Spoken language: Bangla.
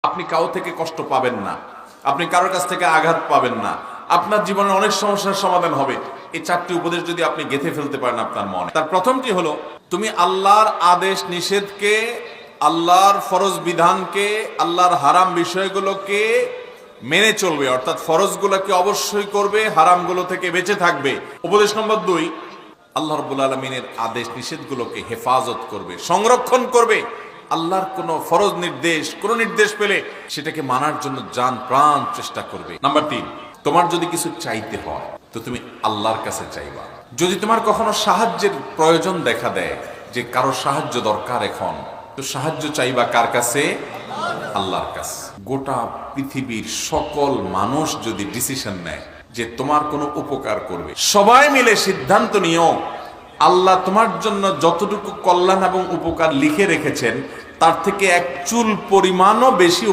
আপনি কারো থেকে কষ্ট পাবেন না, আপনি কারোর কাছ থেকে আঘাত পাবেন না, আপনার জীবনে অনেক সমস্যার সমাধান হবে। এই 4টি উপদেশ যদি আপনি গেঁথে ফেলতে পারেন আপনার মনে। তার প্রথমটি হলো, তুমি আল্লাহর আদেশ নিষেধকে, আল্লাহর ফরজ বিধানকে, আল্লাহর হারাম বিষয়গুলোকে মেনে চলবে, অর্থাৎ ফরজগুলোকে অবশ্যই করবে, হারামগুলো থেকে বেঁচে থাকবে। উপদেশ নম্বর 2, আল্লাহ রাব্বুল আলামিনের আদেশ নিষেধগুলোকে হেফাজত করবে, সংরক্ষণ করবে। আল্লাহর কোনো ফরজ নির্দেশ, কোনো নির্দেশ পেলে সেটাকে মানার জন্য জান প্রাণ চেষ্টা করবে। নাম্বার 3, তোমার যদি কিছু চাইতে হয় তো তুমি আল্লাহর কাছে চাইবা। যদি তোমার কখনো সাহায্যের প্রয়োজন দেখা দেয়, যে কারো সাহায্য দরকার এখন, তো সাহায্য চাইবা কার কাছে? আল্লাহর কাছে। গোটা পৃথিবীর সকল মানুষ যদি ডিসিশন নেয় যে তোমার কোনো উপকার করবে, সবাই মিলে সিদ্ধান্ত নিও আল্লাহ তোমার জন্য যতটুকু কল্যাণ এবং উপকার লিখে রেখেছেন তার থেকে এক চুল পরিমাণও বেশি